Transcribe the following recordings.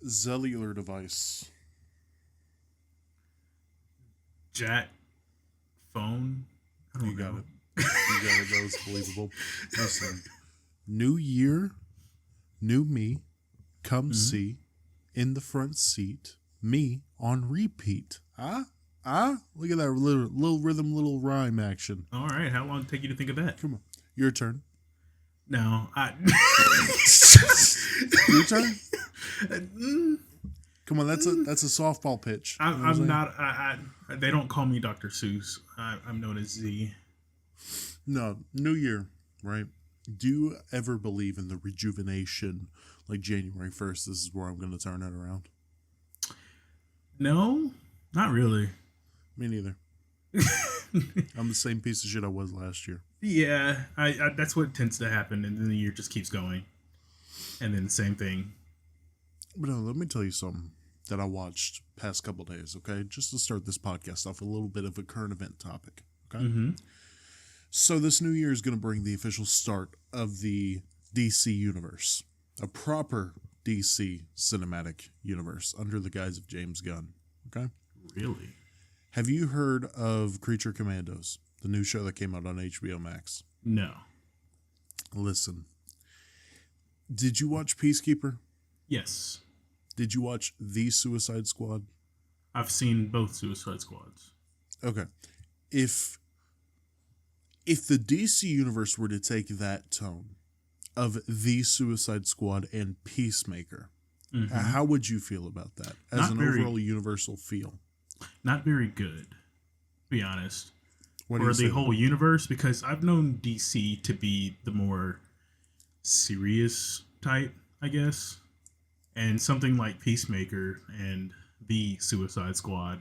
Cellular device. Jack phone. I don't You got know. it. You got it. That was believable. Listen. New year, new me. Come see. In the front seat. Me on repeat. Look at that little rhythm, little rhyme action. All right. How long did it take you to think of that? Come on. Your turn. No, Your turn? Come on, that's a softball pitch. I'm not. They don't call me Dr. Seuss. I'm known as Z. No, new year, right? Do you ever believe in the rejuvenation, like January 1st, this is where I'm going to turn it around? No, not really. Me neither. I'm the same piece of shit I was last year. Yeah, I that's what tends to happen, and then the year just keeps going, and then the same thing. But no, let me tell you something that I watched past couple days, okay? Just to start this podcast off, a little bit of a current event topic, okay? Mm-hmm. So this new year is going to bring the official start of the DC universe, a proper DC cinematic universe under the guise of James Gunn, okay? Really? Have you heard of Creature Commandos, the new show that came out on HBO Max? No. Listen, did you watch Peacekeeper? Yes. Did you watch The Suicide Squad? I've seen both Suicide Squads. Okay. If the DC universe were to take that tone of The Suicide Squad and Peacemaker, how would you feel about that as Not an very- overall universal feel? Not very good, to be honest. What do Or you the say? whole universe, because I've known DC to be the more serious type, I guess. And something like Peacemaker and the Suicide Squad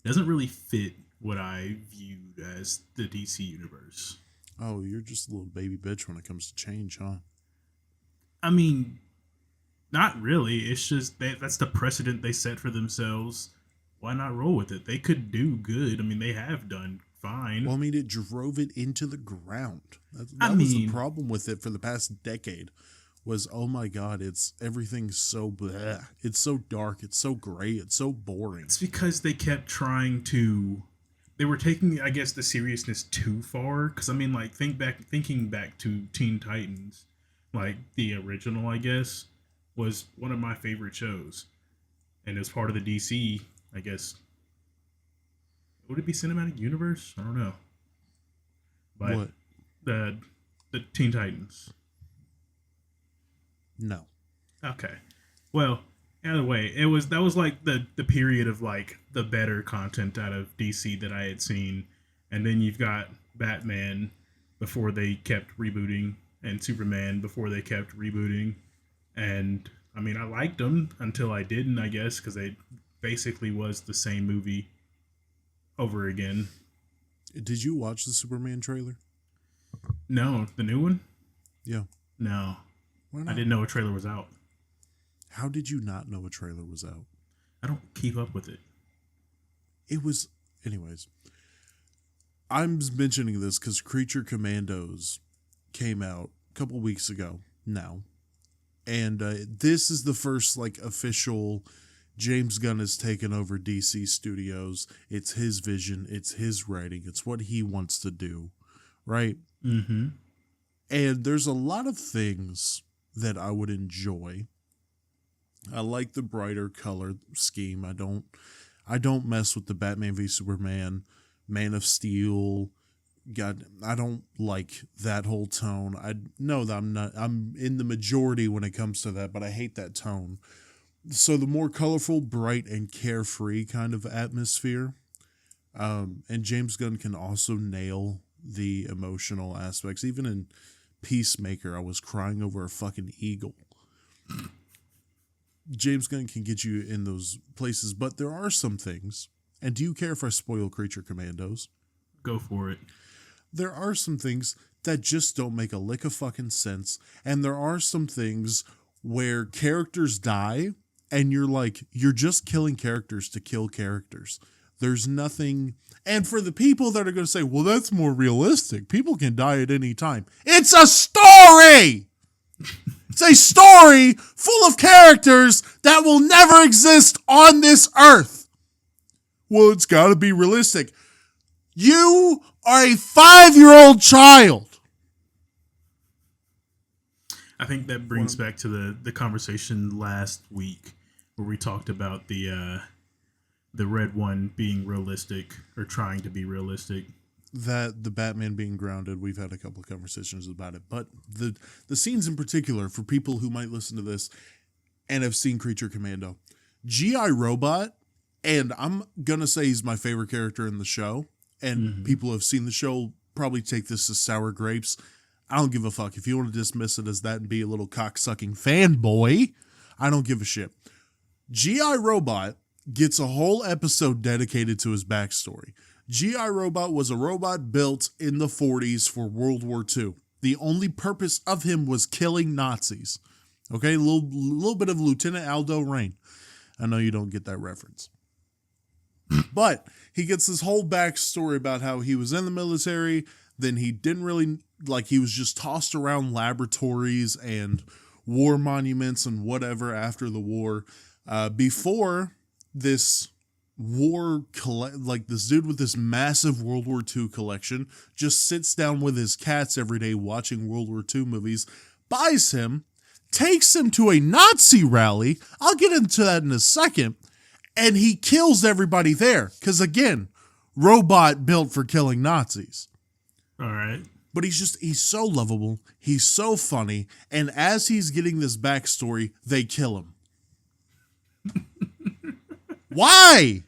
doesn't really fit what I viewed as the DC universe. Oh, you're just a little baby bitch when it comes to change, huh? I mean, not really. It's just that's the precedent they set for themselves. Why not roll with it? They could do good. I mean, they have done fine. Well, I mean, it drove it into the ground. That I was the mean- problem with it for the past decade. Was, oh my god, everything's so bleh. It's so dark, it's so gray, it's so boring. It's because they kept trying to. They were taking, I guess, the seriousness too far. Because I mean, like, thinking back to Teen Titans, like the original, I guess, was one of my favorite shows, and as part of the DC, I guess. Would it be cinematic universe? I don't know. But What? the Teen Titans. No. Okay. Well, either way, that was like the period of like the better content out of DC that I had seen. And then you've got Batman before they kept rebooting, and Superman before they kept rebooting. And I mean, I liked them until I didn't, I guess, because they basically was the same movie over again. Did you watch the Superman trailer? No, the new one? Yeah. No. Why I not? didn't know a trailer was out. How did you not know a trailer was out? I don't keep up with it. It was... Anyways. I'm mentioning this because Creature Commandos came out a couple weeks ago now. And this is the first, like, official... James Gunn has taken over DC Studios. It's his vision. It's his writing. It's what he wants to do. Right? Mm-hmm. And there's a lot of things that I would enjoy. I like the brighter color scheme. I don't mess with the Batman v Superman, Man of Steel. God, I don't like that whole tone. I know that I'm in the majority when it comes to that, but I hate that tone. So the more colorful, bright, and carefree kind of atmosphere. And James Gunn can also nail the emotional aspects. Even in Peacemaker, I was crying over a fucking eagle. James Gunn can get you in those places, but there are some things. And do you care if I spoil Creature Commandos? Go for it. There are some things that just don't make a lick of fucking sense. And there are some things where characters die, and you're just killing characters to kill characters. There's nothing... And for the people that are going to say, well, that's more realistic. People can die at any time. It's a story! It's a story full of characters that will never exist on this earth. Well, it's got to be realistic. You are a 5-year-old child. I think that brings back to the conversation last week where we talked about the red one being realistic or trying to be realistic. That the Batman being grounded, we've had a couple of conversations about it, but the scenes in particular, for people who might listen to this and have seen Creature Commando, G.I. Robot, and I'm gonna say he's my favorite character in the show, and people who have seen the show probably take this as sour grapes. I don't give a fuck. If you want to dismiss it as that and be a little cocksucking fanboy, I don't give a shit. G.I. Robot gets a whole episode dedicated to his backstory. G.I. Robot was a robot built in the 40s for World War II. The only purpose of him was killing Nazis. Okay, a little bit of Lieutenant Aldo Rain. I know you don't get that reference. But he gets this whole backstory about how he was in the military, then he didn't really, he was just tossed around laboratories and war monuments and whatever after the war. Before this this dude with this massive World War II collection just sits down with his cats every day watching World War II movies, buys him, takes him to a Nazi rally. I'll get into that in a second. And he kills everybody there. Because again, robot built for killing Nazis. All right. But he's so lovable. He's so funny. And as he's getting this backstory, they kill him. Why?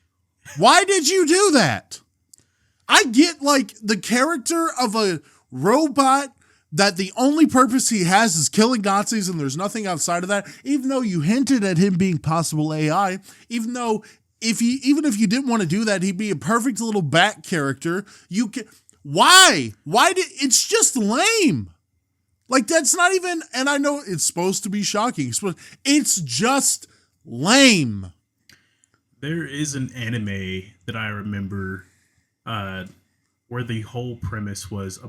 Why did you do that? I get the character of a robot that the only purpose he has is killing Nazis and there's nothing outside of that, even though you hinted at him being possible AI, even though even if you didn't want to do that, he'd be a perfect little bat character. Why? It's just lame. That's not even, and I know it's supposed to be shocking, it's just lame. There is an anime that I remember where the whole premise was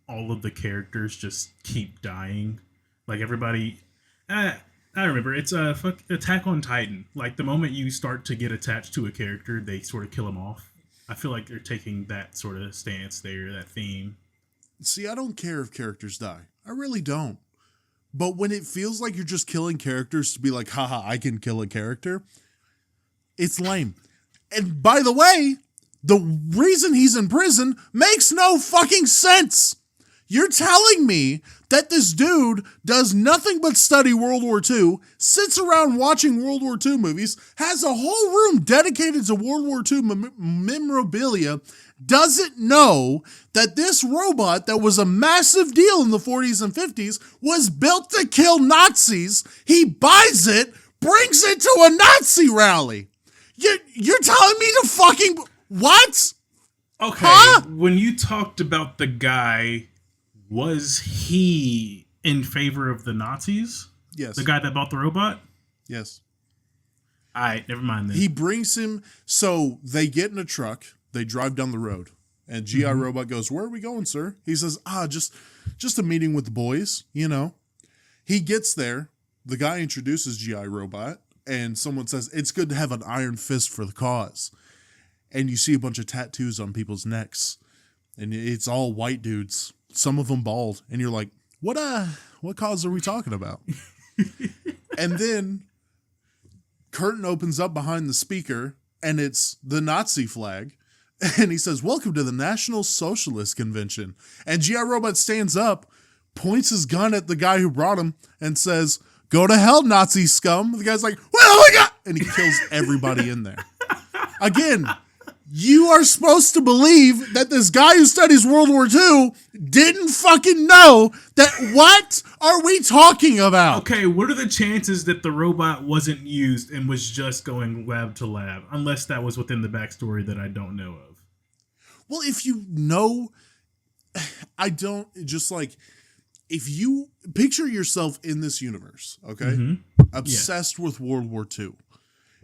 all of the characters just keep dying. Everybody... I remember. It's Attack on Titan. The moment you start to get attached to a character, they sort of kill them off. I feel like they're taking that sort of stance there, that theme. See, I don't care if characters die. I really don't. But when it feels like you're just killing characters to be like, haha, I can kill a character... It's lame. And by the way, the reason he's in prison makes no fucking sense. You're telling me that this dude does nothing but study World War II, sits around watching World War II movies, has a whole room dedicated to World War II memorabilia, doesn't know that this robot that was a massive deal in the 40s and 50s was built to kill Nazis. He buys it, brings it to a Nazi rally. You're telling me to fucking... What? Okay, huh? When you talked about the guy, was he in favor of the Nazis? Yes. The guy that bought the robot? Yes. All right, never mind then. He brings him... So they get in a truck, they drive down the road, and G.I. Robot goes, where are we going, sir? He says, just a meeting with the boys, He gets there, the guy introduces G.I. Robot, and someone says, it's good to have an iron fist for the cause. And you see a bunch of tattoos on people's necks. And it's all white dudes, some of them bald. And you're like, what cause are we talking about? And then curtain opens up behind the speaker, and it's the Nazi flag. And he says, welcome to the National Socialist Convention. And G.I. Robot stands up, points his gun at the guy who brought him, and says, go to hell, Nazi scum. The guy's like, well, my God! And he kills everybody in there. Again, you are supposed to believe that this guy who studies World War II didn't fucking know that. What are we talking about? Okay, what are the chances that the robot wasn't used and was just going lab to lab? Unless that was within the backstory that I don't know of. Well, if you know, if you picture yourself in this universe, okay, obsessed with World War II,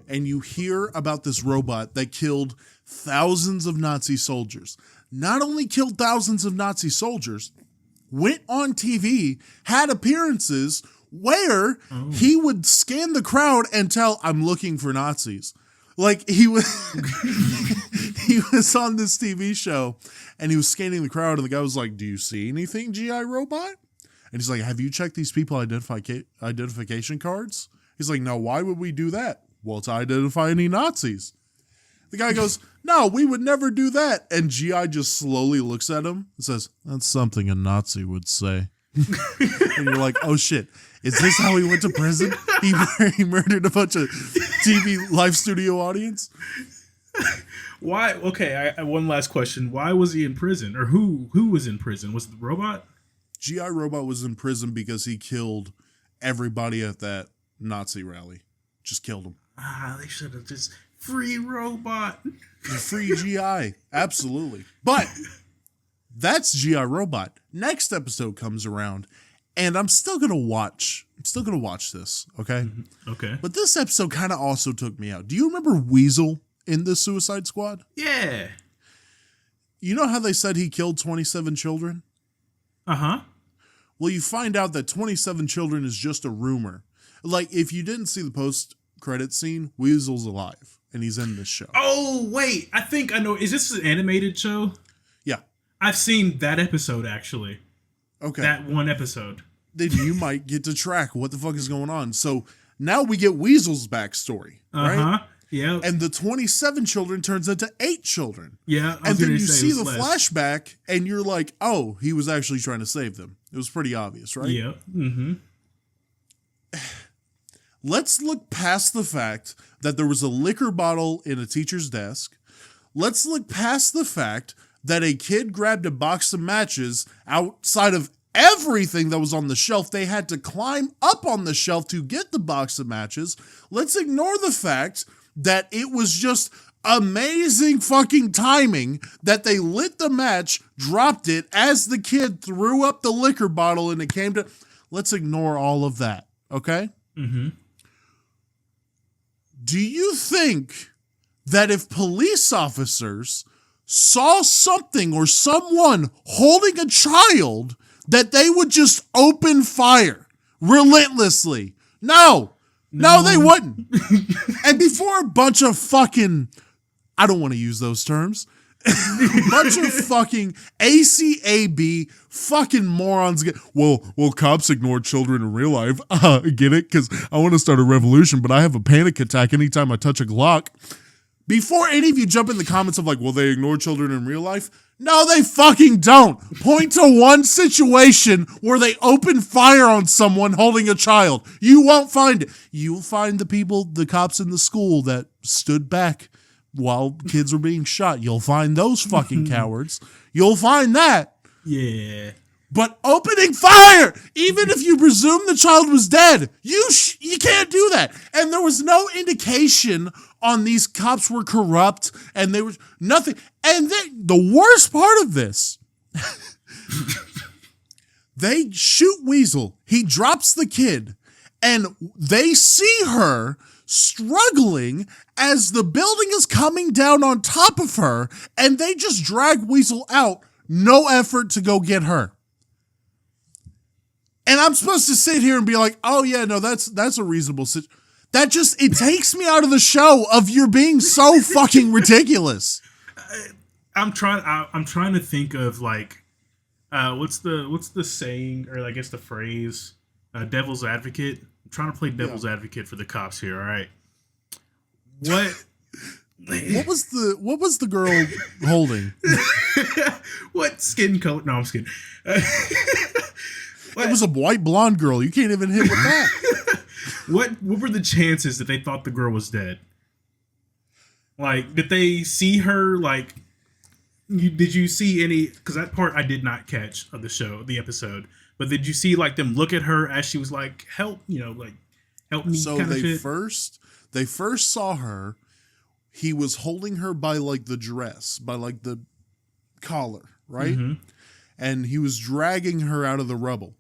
and you hear about this robot that killed thousands of Nazi soldiers, not only killed thousands of Nazi soldiers, went on TV, had appearances where he would scan the crowd and tell, I'm looking for Nazis. Like he was he was on this TV show and he was scanning the crowd and the guy was like, do you see anything, GI Robot? And he's like, have you checked these people identification cards? He's like, no, why would we do that? Well, to identify any Nazis. The guy goes, no, we would never do that. And GI just slowly looks at him and says, that's something a Nazi would say. And you're like, oh shit, is this how he went to prison? He murdered a bunch of TV live studio audience? Why? Okay, I one last question. Why was he in prison? Or who was in prison? Was it the robot? GI Robot was in prison because he killed everybody at that Nazi rally. Just killed him. They should have just free robot. Free GI. Absolutely. But that's GI Robot. Next episode comes around and I'm still going to watch this. Okay. Okay. But this episode kind of also took me out. Do you remember Weasel in the Suicide Squad? Yeah. You know how they said he killed 27 children? Uh-huh. Well, you find out that 27 children is just a rumor. Like, if you didn't see the post-credit scene, Weasel's alive, and he's in this show. Oh, wait. I think I know. Is this an animated show? Yeah. I've seen that episode, actually. Okay. That one episode. Then you might get to track what the fuck is going on. So, now we get Weasel's backstory, right? Uh-huh. Yeah. And the 27 children turns into 8 children. Yeah. And then you see the flashback, and you're like, oh, he was actually trying to save them. It was pretty obvious, right? Yeah. Mm-hmm. Let's look past the fact that there was a liquor bottle in a teacher's desk. Let's look past the fact that a kid grabbed a box of matches outside of everything that was on the shelf. They had to climb up on the shelf to get the box of matches. Let's ignore the fact that it was just amazing fucking timing that they lit the match, dropped it as the kid threw up the liquor bottle and it came to... Let's ignore all of that, okay? Mm-hmm. Do you think that if police officers saw something or someone holding a child, that they would just open fire relentlessly? No, they wouldn't. And before a bunch of fucking, I don't want to use those terms, a bunch of fucking ACAB fucking morons get, well, cops ignore children in real life. Get it? Because I want to start a revolution, but I have a panic attack anytime I touch a Glock. Before any of you jump in the comments of like, well, they ignore children in real life. No, they fucking don't. Point to one situation where they open fire on someone holding a child. You won't find it. You'll find the cops in the school that stood back while kids were being shot. You'll find those fucking cowards. You'll find that. Yeah. But opening fire, even if you presume the child was dead, you can't do that. And there was no indication on these cops were corrupt and they were nothing. And then the worst part of this, they shoot Weasel. He drops the kid and they see her struggling as the building is coming down on top of her and they just drag Weasel out. No effort to go get her. And I'm supposed to sit here and be like, oh yeah, no, that's a reasonable situation. That just, it takes me out of the show of you're being so fucking ridiculous. I'm trying to think of like, what's the saying, or I guess the phrase, devil's advocate. I'm trying to play devil's advocate for the cops here. All right. What was the girl holding? What skin color? No, I'm just kidding. It was a white blonde girl. You can't even hit with that. What were the chances that they thought the girl was dead? Like, did they see her? Like, did you see any? Because that part I did not catch of the episode. But did you see like them look at her as she was like, "Help," like, "Help me"? So they first saw her. He was holding her by like the dress, by like the collar, right? Mm-hmm. And he was dragging her out of the rubble.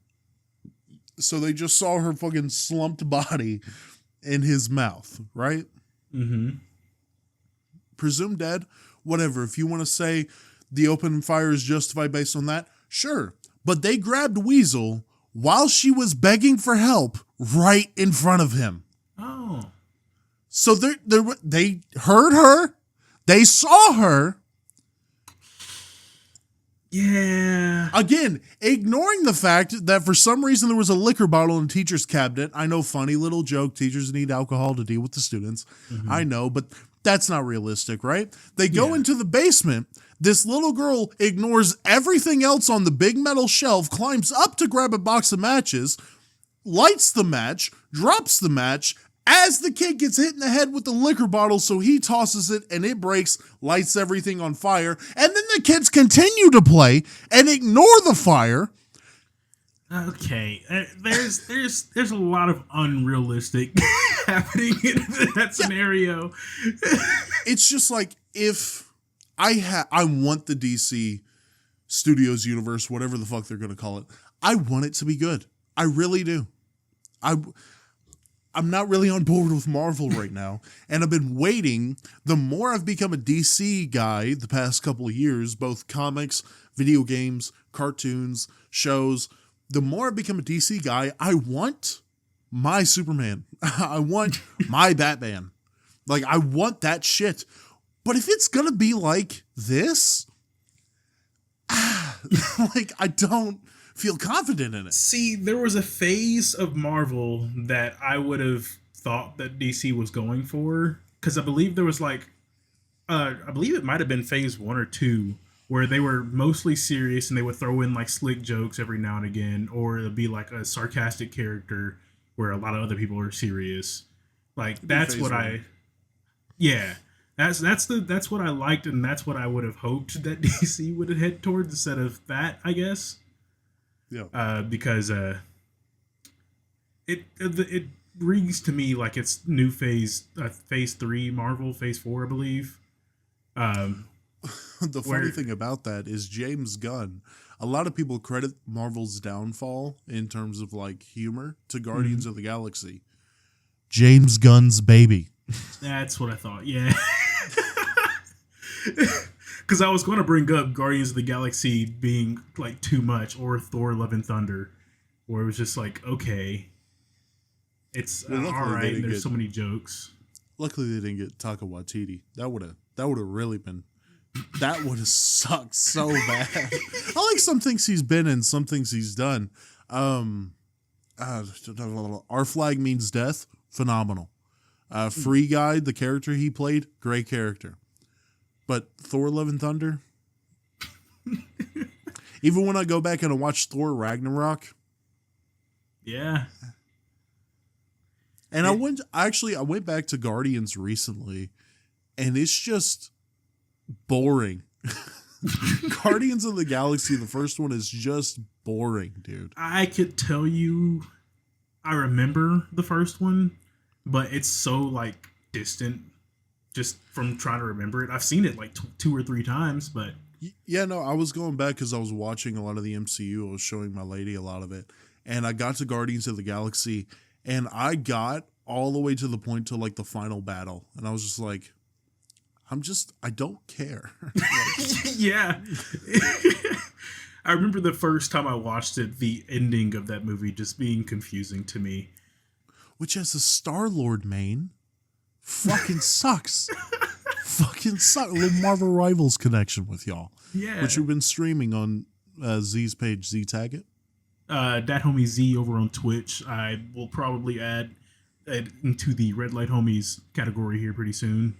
So they just saw her fucking slumped body in his mouth, right? Mm-hmm. Presumed dead, whatever. If you want to say the open fire is justified based on that, sure. but they grabbed Weasel while she was begging for help right in front of him. Oh. So they heard her, they saw her. Yeah. Again, ignoring the fact that for some reason there was a liquor bottle in the teacher's cabinet. I know, funny little joke, teachers need alcohol to deal with the students. Mm-hmm. I know, but that's not realistic, right? They go into the basement. This little girl ignores everything else on the big metal shelf, climbs up to grab a box of matches, lights the match, drops the match, as the kid gets hit in the head with the liquor bottle, so he tosses it and it breaks, lights everything on fire, and then the kids continue to play and ignore the fire. Okay, there's a lot of unrealistic happening in that scenario. It's just like, if I want the DC Studios universe, whatever the fuck they're going to call it, I want it to be good. I really do. I'm not really on board with Marvel right now, and I've been waiting. The more I've become a DC guy the past couple of years, both comics, video games, cartoons, shows, the more I've become a DC guy, I want my Superman. I want my Batman. Like, I want that shit. But if it's gonna be like this, like, I don't feel confident in it. See, there was a phase of Marvel that I would have thought that DC was going for, because I believe there was like, I believe it might have been phase 1 or 2, where they were mostly serious and they would throw in like slick jokes every now and again, or it'd be like a sarcastic character where a lot of other people are serious. Like, that's what that's what I liked, and that's what I would have hoped that DC would have head towards instead of that, I guess. Yeah. Because it reads to me like it's new phase 3 Marvel, phase 4, I believe. The funny thing about that is James Gunn. A lot of people credit Marvel's downfall in terms of like humor to Guardians of the Galaxy. James Gunn's baby. That's what I thought. Yeah. Because I was going to bring up Guardians of the Galaxy being like too much, or Thor: Love and Thunder, where it was just like, okay, it's all right. There's so many jokes. Luckily, they didn't get Taika Waititi. That would have really been. That would have sucked so bad. I like some things he's been in, some things he's done. Our Flag Means Death, phenomenal. Free Guy, the character he played, great character. But Thor: Love and Thunder, even when I go back and I watch Thor Ragnarok, yeah. And I went back to Guardians recently, and it's just boring. Guardians of the Galaxy, the first one, is just boring, dude. I could tell you, I remember the first one, but it's so like distant. Just from trying to remember it. I've seen it like 2 or 3 times, but... Yeah, no, I was going back because I was watching a lot of the MCU. I was showing my lady a lot of it. And I got to Guardians of the Galaxy, and I got all the way to the point to like the final battle. And I was just like, I don't care. Yeah. I remember the first time I watched it, the ending of that movie just being confusing to me. Which, has a Star-Lord main, fucking sucks. Fucking sucks. A little Marvel Rivals connection with y'all. Yeah. Which we've been streaming on Z's page, Z Tag It. Dat Homie Z over on Twitch. I will probably add it into the Red Light Homies category here pretty soon.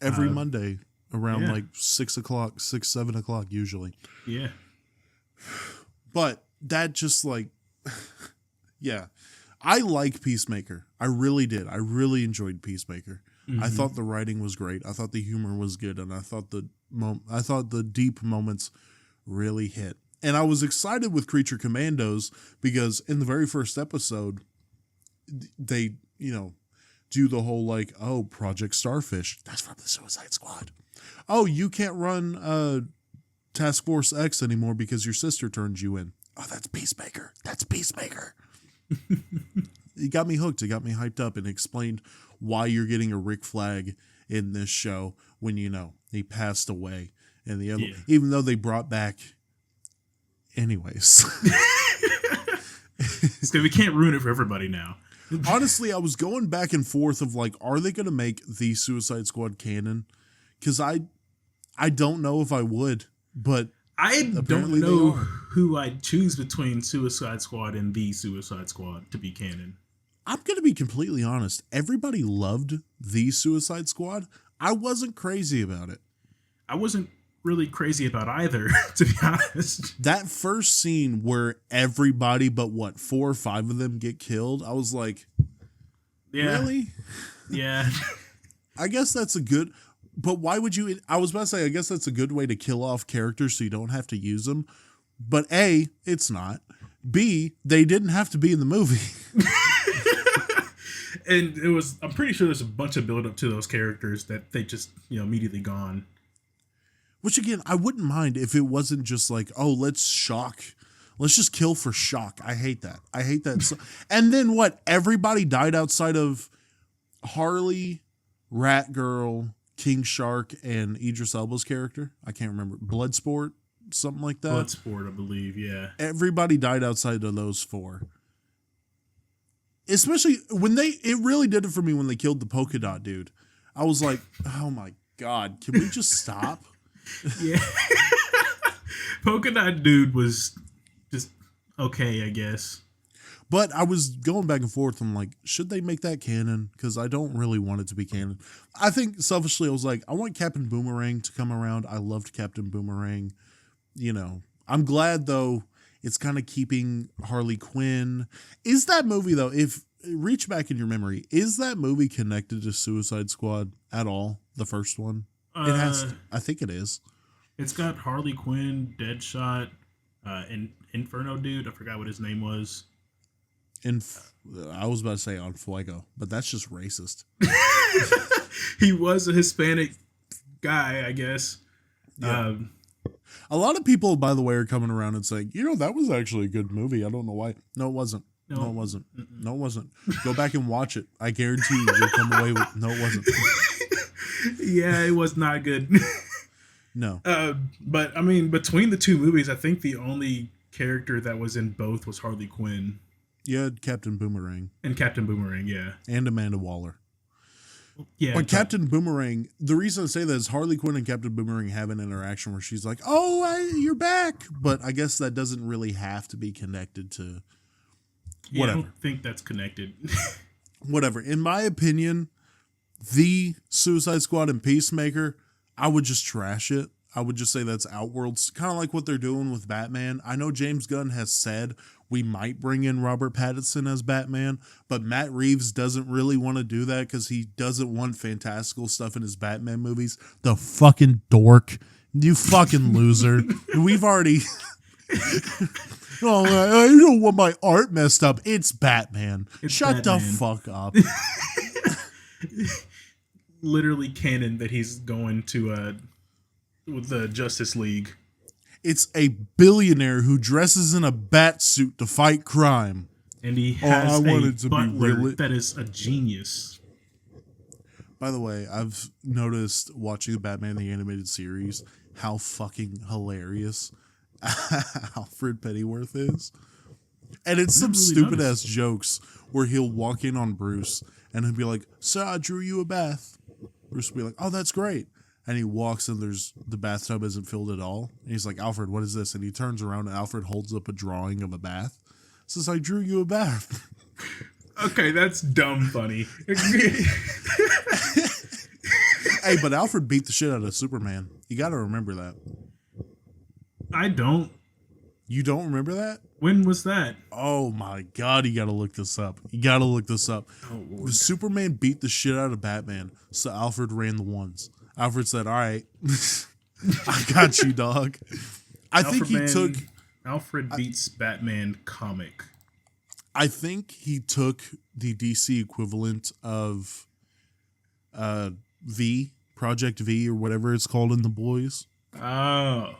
Every Monday around like 6 o'clock, 7 o'clock usually. Yeah. But that just like, yeah. I like Peacemaker. I really did. I really enjoyed Peacemaker. Mm-hmm. I thought the writing was great. I thought the humor was good, and I thought the deep moments really hit. And I was excited with Creature Commandos because in the very first episode, they, do the whole like, oh, Project Starfish. That's from the Suicide Squad. Oh, you can't run Task Force X anymore because your sister turned you in. Oh, that's Peacemaker. That's Peacemaker. It got me hooked. It got me hyped up and explained why you're getting a Rick Flag in this show when he passed away. And the other, even though they brought back Anyways. Because we can't ruin it for everybody now. Honestly, I was going back and forth of like, are they going to make the Suicide Squad canon? Because I don't know if I would, but I don't apparently they know are. who I'd choose between Suicide Squad and the Suicide Squad to be canon. I'm going to be completely honest. Everybody loved the Suicide Squad. I wasn't crazy about it. I wasn't really crazy about either, to be honest. That first scene where everybody but what, 4 or 5 of them get killed, I was like, Yeah. really? Yeah. I guess that's a good, but why would you, I was about to say, I guess that's a good way to kill off characters so you don't have to use them. But A, it's not. B, they didn't have to be in the movie. And it was, I'm pretty sure there's a bunch of build up to those characters that they just, immediately gone. Which again, I wouldn't mind if it wasn't just like, oh, let's just kill for shock. I hate that. I hate that. And then what? Everybody died outside of Harley, Rat Girl, King Shark, and Idris Elba's character. I can't remember. Bloodsport, something like that. Bloodsport, I believe, yeah. Everybody died outside of those 4. Especially when it really did it for me when they killed the polka dot dude. I was like, oh my God, can we just stop? Yeah. Polka dot dude was just okay, I guess. But I was going back and forth. I'm like, should they make that canon? Because I don't really want it to be canon. I think selfishly, I was like, I want Captain Boomerang to come around. I loved Captain Boomerang. I'm glad though. It's kind of keeping Harley Quinn. Is that movie though? If reach back in your memory, is that movie connected to Suicide Squad at all? The first one. It has to. I think it is. It's got Harley Quinn, Deadshot, and Inferno dude. I forgot what his name was. I was about to say on Fuego, but that's just racist. He was a Hispanic guy, I guess. Yeah. A lot of people, by the way, are coming around and saying, that was actually a good movie. I don't know why. No, it wasn't. No, it wasn't. No, it wasn't. Go back and watch it. I guarantee you'll come away with, no, it wasn't. Yeah, it was not good. No. But, I mean, between the two movies, I think the only character that was in both was Harley Quinn. You had Captain Boomerang. And Captain Boomerang, yeah. And Amanda Waller. Yeah. But Captain Boomerang, the reason I say that is Harley Quinn and Captain Boomerang have an interaction where she's like, oh, you're back. But I guess that doesn't really have to be connected to whatever. I don't think that's connected. Whatever. In my opinion, the Suicide Squad and Peacemaker, I would just trash it. I would just say that's Outworlds, kind of like what they're doing with Batman. I know James Gunn has said we might bring in Robert Pattinson as Batman, but Matt Reeves doesn't really want to do that because he doesn't want fantastical stuff in his Batman movies. The fucking dork. You fucking loser. We've already... Oh, I don't want my art messed up. It's Batman. Shut the fuck up. Literally canon that he's going to with the Justice League. It's a billionaire who dresses in a bat suit to fight crime. And he has a butler really... that is a genius. By the way, I've noticed watching the Batman the Animated Series how fucking hilarious Alfred Pennyworth is. And it's some stupid ass jokes where he'll walk in on Bruce and he'll be like, "Sir, I drew you a bath." Bruce will be like, "Oh, that's great." And he walks and the bathtub isn't filled at all. And he's like, "Alfred, what is this?" And he turns around and Alfred holds up a drawing of a bath. Says, "I drew you a bath." Okay, that's dumb funny. Hey, but Alfred beat the shit out of Superman. You got to remember that. I don't. You don't remember that? When was that? Oh my God, you got to look this up. Oh, Lord. The Superman beat the shit out of Batman, so Alfred ran the ones. Alfred said, "All right, I got you, dog." Alfred beats Batman comic. I think he took the DC equivalent of Project V or whatever it's called in The Boys. Oh.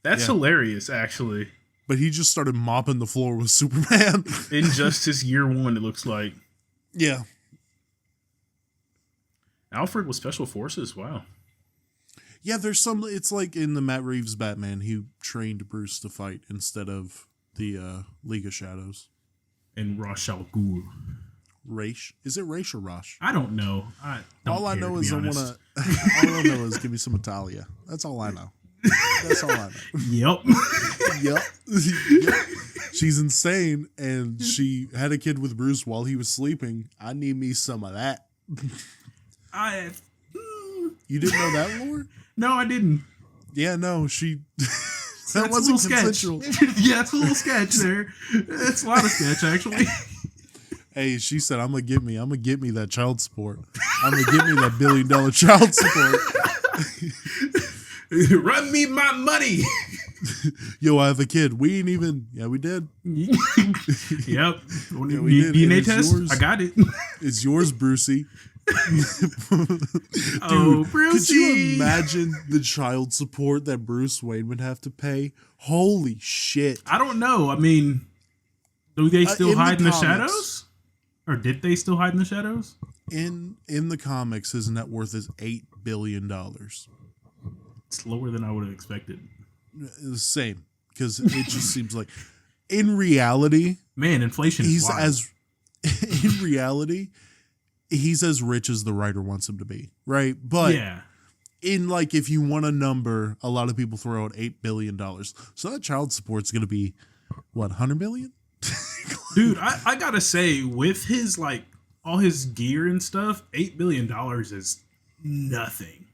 That's hilarious, actually. But he just started mopping the floor with Superman. Injustice Year 1, it looks like. Yeah. Alfred was Special Forces, wow. Yeah, there's some. It's like in the Matt Reeves Batman, he trained Bruce to fight instead of the League of Shadows. And Ra's al Ghul. Raish? Is it Raish or Rosh? I don't know. All I know is I want to. All I know is give me some Italia. That's all I know. That's all I know. Yep. Yep. She's insane, and she had a kid with Bruce while he was sleeping. I need me some of that. You didn't know that lore? No, I didn't. Yeah, no, she. That wasn't consensual. Yeah, it's a little sketch there. It's a lot of sketch, actually. Hey, she said, I'm gonna get me that child support. I'm gonna get me that $1 billion child support. Run me my money. Yo, I have a kid. We ain't even. Yeah, we did. Yep. Yeah, we did. DNA test. Yours. I got it. It's yours, Brucey. Dude, oh, Brucey. Could you imagine the child support that Bruce Wayne would have to pay? Holy shit. I don't know. I mean, do they still hide in the comics, shadows? Or did they still hide in the shadows? In the comics, his net worth is $8 billion. It's lower than I would have expected. The same, because it just seems like, in reality, man, inflation. He's in reality, he's as rich as the writer wants him to be, right? But yeah, in like, if you want a number, a lot of people throw out $8 billion. So that child support's going to be what, 100 million? Dude, I gotta say, with his like all his gear and stuff, $8 billion is nothing.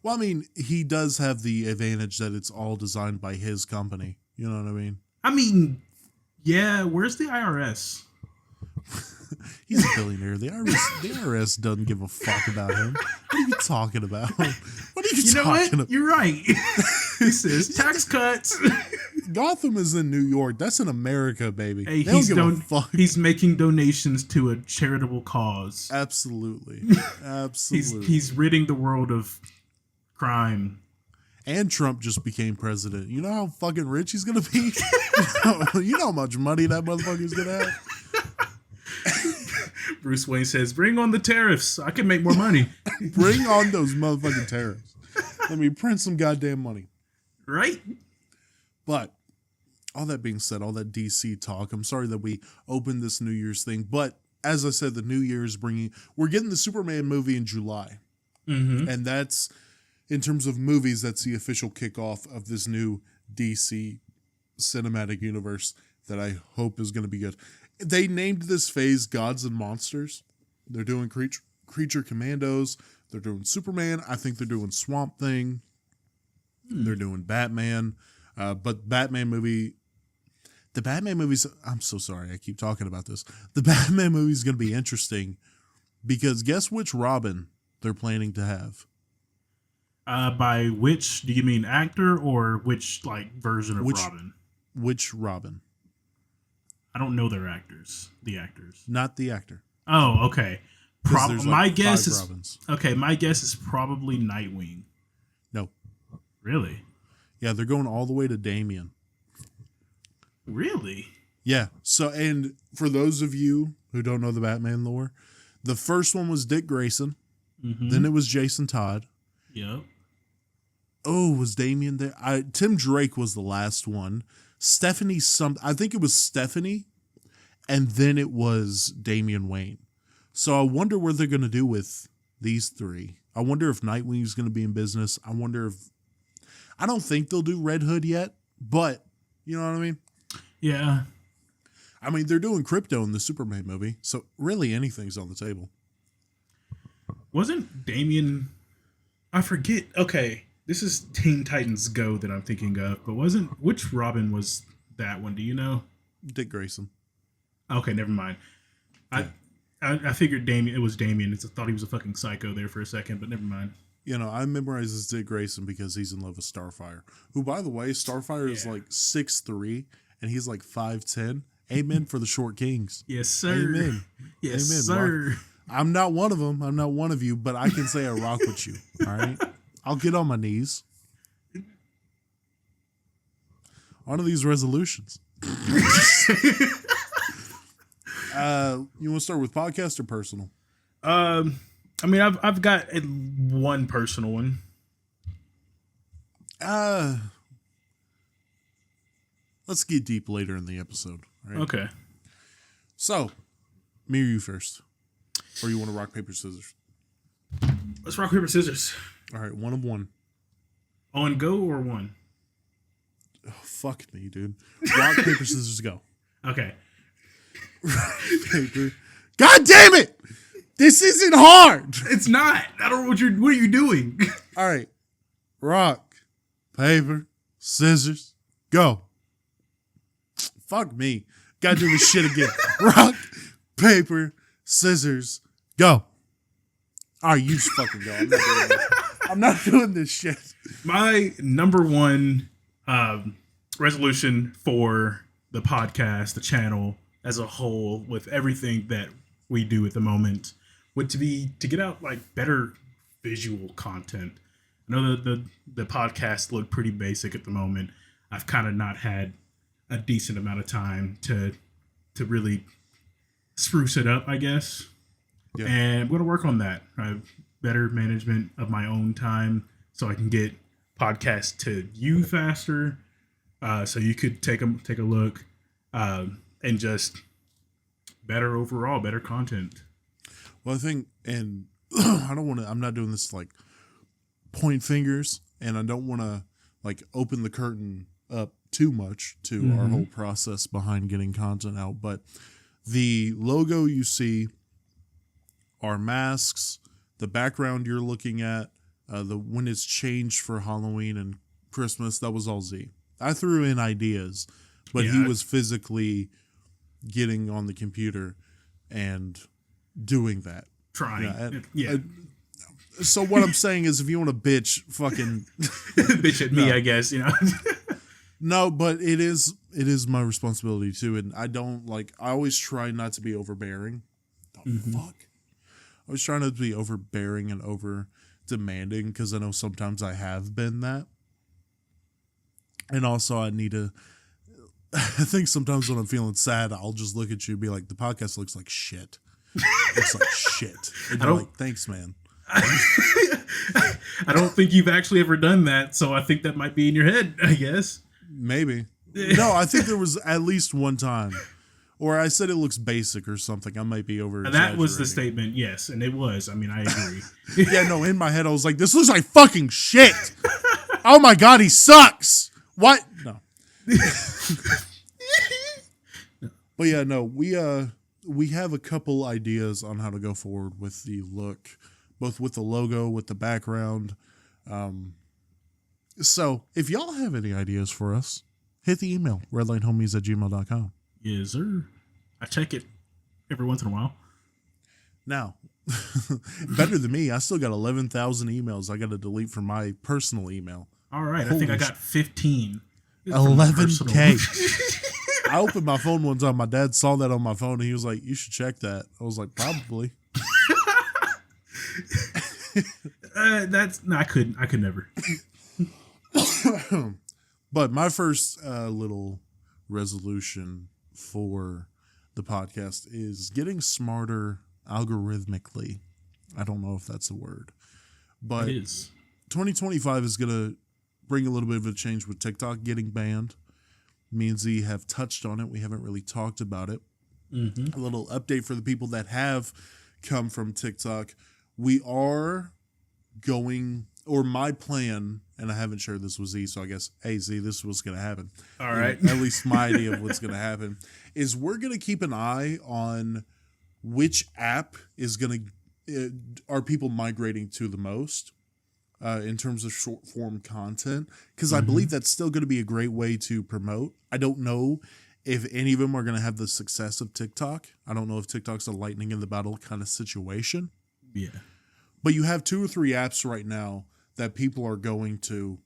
Well, I mean, he does have the advantage that it's all designed by his company. You know what I mean? I mean, yeah. Where's the IRS? He's a billionaire. The IRS doesn't give a fuck about him. What are you talking about? What are you talking about? You're right. He says tax cuts. Gotham is in New York. That's in America, baby. Hey, they don't give a fuck. He's making donations to a charitable cause. Absolutely. Absolutely. He's ridding the world of crime. And Trump just became president. You know how fucking rich he's going to be? You know how much money that motherfucker's going to have? Bruce Wayne says, bring on the tariffs. I can make more money. Bring on those motherfucking tariffs. Let me print some goddamn money. Right? But all that being said, all that DC talk, I'm sorry that we opened this New Year's thing. But as I said, the New Year is we're getting the Superman movie in July. Mm-hmm. And that's, in terms of movies, that's the official kickoff of this new DC cinematic universe that I hope is going to be good. They named this phase Gods and Monsters. They're doing Creature Commandos. They're doing Superman. I think they're doing Swamp Thing. They're doing Batman. But the Batman movies, I'm so sorry, I keep talking about this. The Batman movie is going to be interesting because guess which Robin they're planning to have? By which, do you mean actor or which like version of Robin? Which Robin? I don't know their actors. The actors. Not the actor. Oh, okay. My guess is Robins. Okay, my guess is probably Nightwing. No. Really? Yeah, they're going all the way to Damian. Really? Yeah. So, and for those of you who don't know the Batman lore, the first one was Dick Grayson. Mm-hmm. Then it was Jason Todd. Yep. Oh, was Damian there? Tim Drake was the last one. I think it was Stephanie, and then it was Damian Wayne. So I wonder what they're going to do with these three. I wonder if Nightwing's going to be in business. I don't think they'll do Red Hood yet, but you know what I mean? Yeah. I mean, they're doing Crypto in the Superman movie, so really anything's on the table. Wasn't Damian... I forget. Okay. This is Teen Titans Go that I'm thinking of, but which Robin was that one? Do you know? Dick Grayson. Okay, never mind. Yeah. I figured it was Damian. I thought he was a fucking psycho there for a second, but never mind. You know, I memorize as Dick Grayson because he's in love with Starfire, who, by the way, Starfire is like 6'3", and he's like 5'10". Amen for the short kings. Yes, sir. Amen. Yes, Amen, sir. Rock. I'm not one of them. I'm not one of you, but I can say I rock with you. All right? I'll get on my knees. On to these resolutions. You want to start with podcast or personal? I mean, I've got one personal one. Uh, let's get deep later in the episode. All right? Okay. So, me or you first? Or you want to rock, paper, scissors? Let's rock, paper, scissors. All right, one of one. On go or one? Oh, fuck me, dude. Rock, paper, scissors, go. Okay. Paper. God damn it! This isn't hard! It's not. I don't know what are you doing? All right. Rock, paper, scissors, go. Fuck me. Gotta do this shit again. Rock, paper, scissors, go. All right, you just fucking go. I'm not doing this shit. My number one resolution for the podcast, the channel as a whole, with everything that we do at the moment, would be to get out like better visual content. I know that the podcast look pretty basic at the moment. I've kind of not had a decent amount of time to really spruce it up, I guess. Yeah. And I'm going to work on that. I have better management of my own time so I can get podcasts to you faster. So you could take a look and just better overall, better content. Well, I think, and I'm not doing this like point fingers, and I don't want to like open the curtain up too much to our whole process behind getting content out. But the logo you see, our masks, the background you're looking at, when it's changed for Halloween and Christmas, that was all Z. I threw in ideas, but he was physically getting on the computer and doing that. Trying. So what I'm saying is, if you want to bitch, fucking bitch at me, I guess, you know. No, but it is my responsibility too, and I always try not to be overbearing. Fuck. I was trying not to be overbearing and over demanding, because I know sometimes I have been that. And also I need to, I think sometimes when I'm feeling sad, I'll just look at you and be like, the podcast looks like shit. Looks like shit. And you're like, thanks, man. I don't think you've actually ever done that, so I think that might be in your head, I guess. Maybe. No, I think there was at least one time, or I said it looks basic or something. I might be over. That was the statement, yes, and it was. I mean, I agree. Yeah, no, in my head I was like, this looks like fucking shit. Oh my god, he sucks. What? No. But yeah, no, we have a couple ideas on how to go forward with the look, both with the logo, with the background. So if y'all have any ideas for us, hit the email, redlinehomies@gmail.com. Yes, sir. I check it every once in a while. Now, better than me, I still got 11,000 emails I got to delete from my personal email. All right, I think I got 15. 11K. I opened my phone one time. My dad saw that on my phone, and he was like, you should check that. I was like, probably. I could never. But my first little resolution for the podcast is getting smarter algorithmically. I don't know if that's a word, but it is. 2025 is going to bring a little bit of a change with TikTok getting banned. Me and Z have touched on it. We haven't really talked about it. A little update for the people that have come from TikTok. We are going, or my plan, and I haven't shared this with Z, so I guess, hey, Z, this is what's going to happen. All right. At least my idea of what's going to happen is we're going to keep an eye on which app is going to, are people migrating to the most in terms of short form content, because I believe that's still going to be a great way to promote. I don't know if any of them are going to have the success of TikTok. I don't know if TikTok's a lightning in the bottle kind of situation. Yeah. But you have 2 or 3 apps right now that people are going to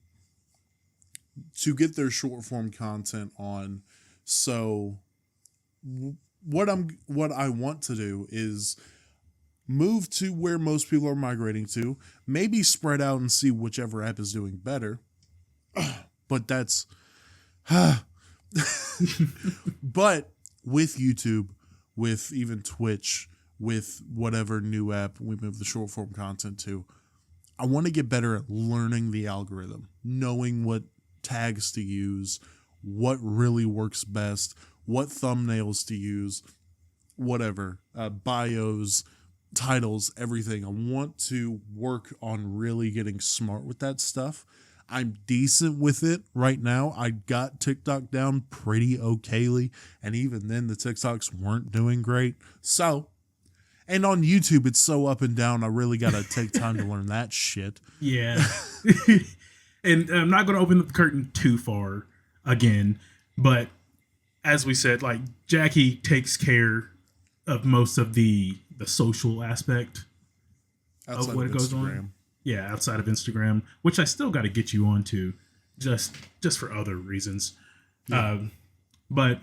get their short form content on. So what I want to do is move to where most people are migrating to, maybe spread out and see whichever app is doing better. But that's but with YouTube, with even Twitch, with whatever new app we move the short form content to, I want to get better at learning the algorithm, knowing what tags to use, what really works best, what thumbnails to use, whatever, bios, titles, everything. I want to work on really getting smart with that stuff. I'm decent with it right now. I got TikTok down pretty okayly, and even then the TikToks weren't doing great. So, and on YouTube it's so up and down, I really got to take time to learn that shit. Yeah. And I'm not going to open the curtain too far again, but as we said, like, Jackie takes care of most of the social aspect Outside of what of goes Instagram. on. Yeah, outside of Instagram, which I still got to get you onto, just for other reasons. Yeah. But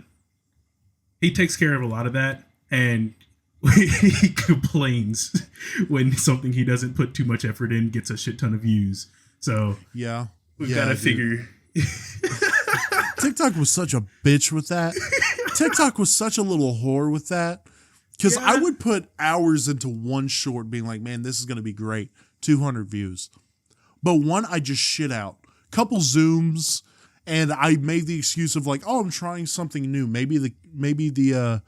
he takes care of a lot of that, and he complains when something he doesn't put too much effort in gets a shit ton of views. So Yeah. we've got to figure. TikTok was such a bitch with that. TikTok was such a little whore with that. Because I would put hours into one short being like, man, this is going to be great. 200 views. But one, I just shit out. Couple zooms, and I made the excuse of like, oh, I'm trying something new. Maybe the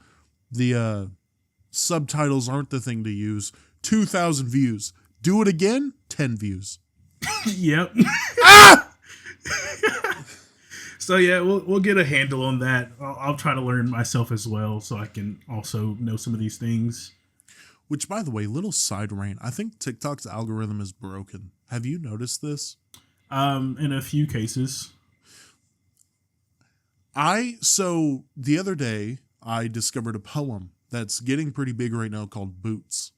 subtitles aren't the thing to use. 2,000 views. Do it again, 10 views. Yep. So yeah, we'll get a handle on that. I'll try to learn myself as well, so I can also know some of these things. Which, by the way, little side rant. I think TikTok's algorithm is broken. Have you noticed this? In a few cases. So the other day I discovered a poem that's getting pretty big right now called Boots.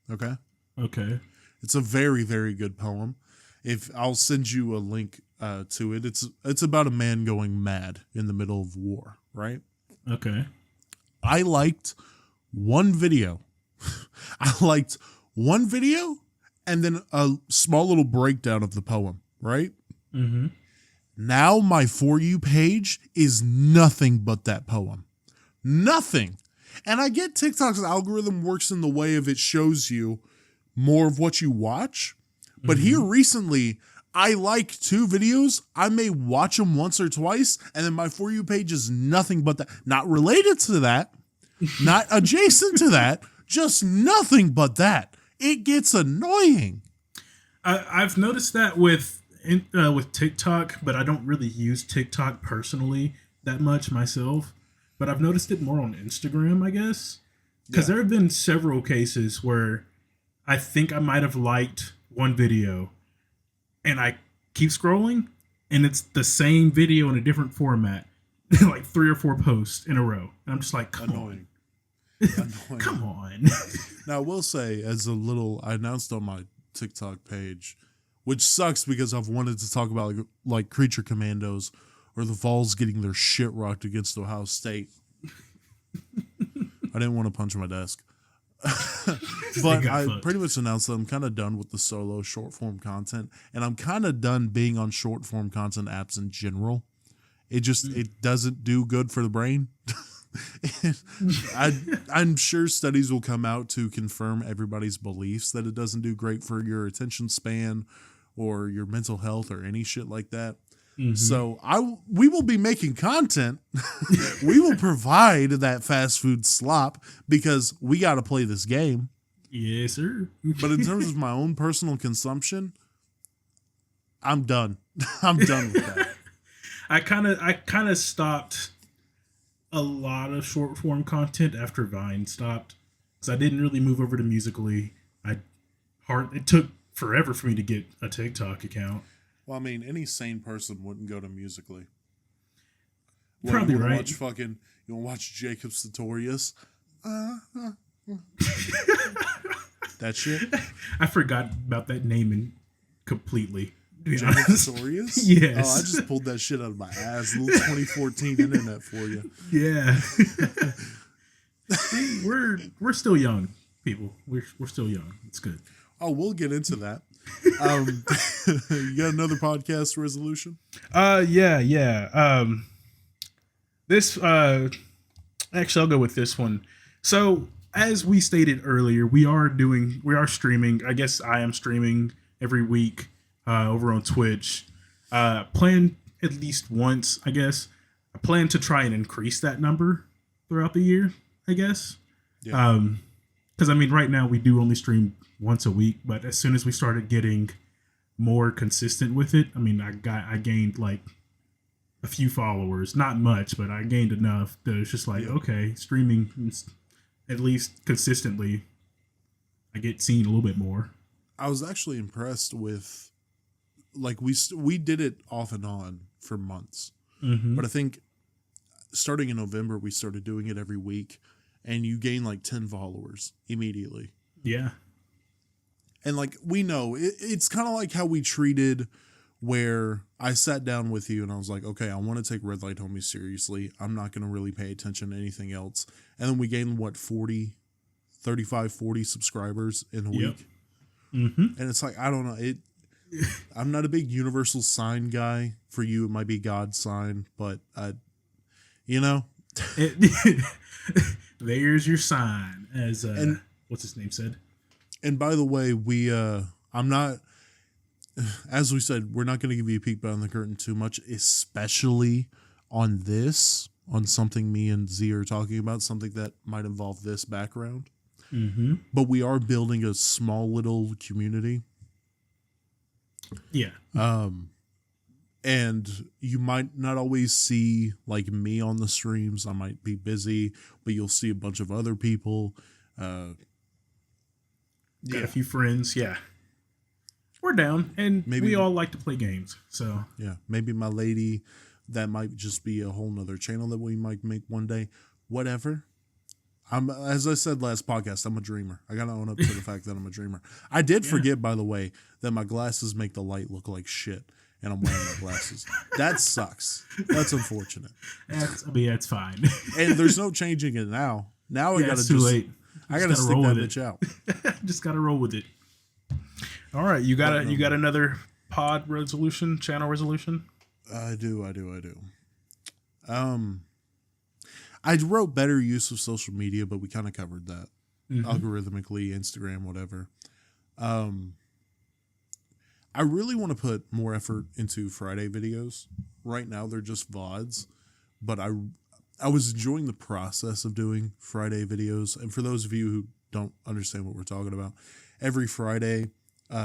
Okay. Okay. It's a very, very good poem. If I'll send you a link to it. It's about a man going mad in the middle of war, right? Okay. I liked one video. And then a small little breakdown of the poem, right? Mm-hmm. Now my For You page is nothing but that poem. Nothing. And I get TikTok's algorithm works in the way of it shows you more of what you watch. But here recently, I like 2 videos. I may watch them once or twice, and then my For You page is nothing but that. Not related to that, not adjacent to that, just nothing but that. It gets annoying. I've noticed that with TikTok, but I don't really use TikTok personally that much myself. But I've noticed it more on Instagram, I guess, because there have been several cases where I think I might have liked one video, and I keep scrolling, and it's the same video in a different format, like 3 or 4 posts in a row, and I'm just like, come on. Come on. Now, I will say, I announced on my TikTok page, which sucks because I've wanted to talk about like Creature Commandos or the Vols getting their shit rocked against Ohio State. I didn't want to punch my desk. But I pretty much announced that I'm kind of done with the solo short form content, and I'm kind of done being on short form content apps in general. It doesn't do good for the brain. I'm sure studies will come out to confirm everybody's beliefs that it doesn't do great for your attention span or your mental health or any shit like that. Mm-hmm. So we will be making content. We will provide that fast food slop because we got to play this game. Yes, sir. But in terms of my own personal consumption, I'm done. I'm done with that. I kind of stopped a lot of short form content after Vine stopped, because I didn't really move over to Musical.ly. It took forever for me to get a TikTok account. Well, I mean, any sane person wouldn't go to Musical.ly. Probably you right. You want to watch Jacob Sartorius? That shit? I forgot about that naming completely. Jacob Sartorius? Yes. Oh, I just pulled that shit out of my ass. A little 2014 internet for you. Yeah. See, we're still young, people. We're still young. It's good. Oh, we'll get into that. You got another podcast resolution? Yeah. This actually, I'll go with this one. So, as we stated earlier, we are streaming. I guess I am streaming every week over on Twitch. Plan at least once, I guess. I plan to try and increase that number throughout the year, I guess. Yeah. Because I mean, right now we do only stream once a week, but as soon as we started getting more consistent with it, I mean, I gained like a few followers, not much, but I gained enough that it's just like, okay, streaming at least consistently, I get seen a little bit more. I was actually impressed with, like, we did it off and on for months, but I think starting in November we started doing it every week, and you gain like 10 followers immediately. Yeah. And like, we know it's kind of like how we treated, where I sat down with you and I was like, okay, I want to take Red Light Homie seriously. I'm not going to really pay attention to anything else. And then we gained, what, 40 subscribers in a week. And it's like, I don't know. I'm not a big universal sign guy. For you, it might be God's sign, but you know. There's your sign, as what's his name said. And by the way, I'm not, as we said, we're not going to give you a peek behind the curtain too much, especially on something me and Z are talking about, something that might involve this background. But we are building a small little community. Yeah. And you might not always see like me on the streams. I might be busy, but you'll see a bunch of other people. Got a few friends. Yeah. We're down, and maybe we all like to play games. So yeah, maybe my lady, that might just be a whole nother channel that we might make one day. Whatever. As I said last podcast, I'm a dreamer. I gotta own up to the fact that I'm a dreamer. I did forget, by the way, that my glasses make the light look like shit, and I'm wearing my glasses. That sucks. That's unfortunate. That's fine. And there's no changing it now. Now I gotta late. I gotta stick that bitch out. Just gotta roll with it. All right, you got another channel resolution? I do. I wrote better use of social media, but we kind of covered that. Algorithmically, Instagram, whatever. I really want to put more effort into Friday videos. Right now, they're just VODs, but I was enjoying the process of doing Friday videos. And for those of you who don't understand what we're talking about, every Friday,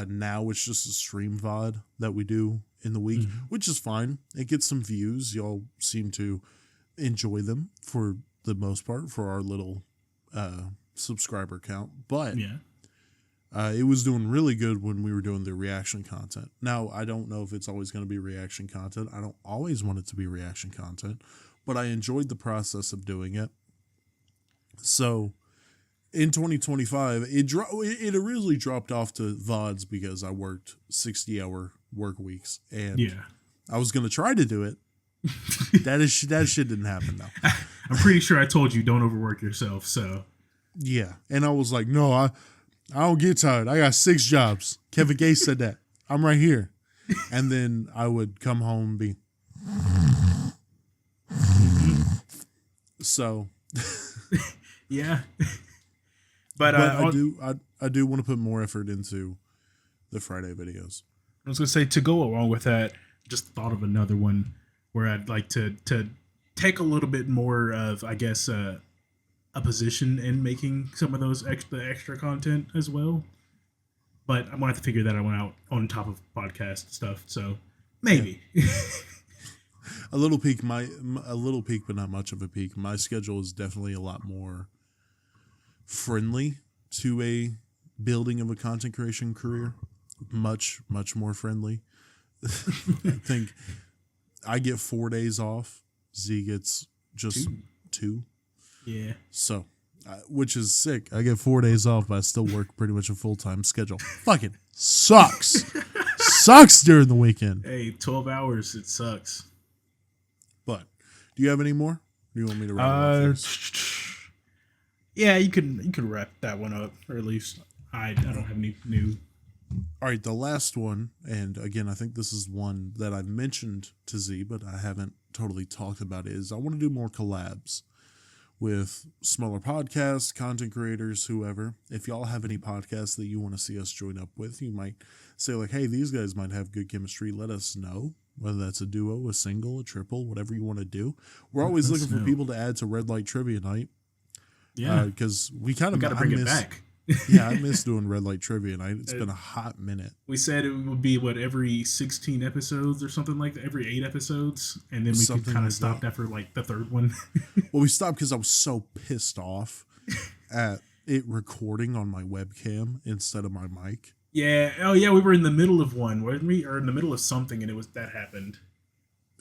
now it's just a stream VOD that we do in the week, which is fine. It gets some views. Y'all seem to enjoy them for the most part for our little subscriber count. But it was doing really good when we were doing the reaction content. Now, I don't know if it's always going to be reaction content. I don't always want it to be reaction content, but I enjoyed the process of doing it. So in 2025, it originally dropped off to VODs because I worked 60-hour work weeks, and I was going to try to do it. That shit didn't happen though. I'm pretty sure I told you don't overwork yourself. So yeah, and I was like, no, I don't get tired. I got 6 jobs. Kevin Gates said that. I'm right here. And then I would come home and be so yeah. But I do want to put more effort into the Friday videos. I was gonna say, to go along with that, just thought of another one where I'd like to take a little bit more of, I guess, a position in making some of those extra content as well. But I'm gonna have to figure that one out on top of podcast stuff. So maybe a little peek, but not much of a peek. My schedule is definitely a lot more friendly to a building of a content creation career. Much more friendly. I think I get 4 days off. Z gets just 2. Yeah. So, which is sick. I get 4 days off, but I still work pretty much a full-time schedule. Fucking sucks. Sucks during the weekend. Hey, 12 hours. It sucks. But, do you have any more? Or do you want me to wrap it off? Yeah, you could wrap that one up, or at least I don't have any new. All right, the last one, and again, I think this is one that I've mentioned to Z, but I haven't totally talked about, is I want to do more collabs with smaller podcasts, content creators, whoever. If y'all have any podcasts that you want to see us join up with, you might say like, hey, these guys might have good chemistry. Let us know. Whether that's a duo, a single, a triple, whatever you want to do. We're always looking for people to add to Red Light Trivia Night. Yeah. Because we kind of got to bring it back. Yeah, I miss doing Red Light Trivia Night. It's been a hot minute. We said it would be, every 16 episodes or something like that, every 8 episodes. And then we could kind of stopped after like the third one. Well, we stopped because I was so pissed off at it recording on my webcam instead of my mic. Yeah. Oh, yeah. We were in the middle of one, weren't we? Or in the middle of something, and that happened.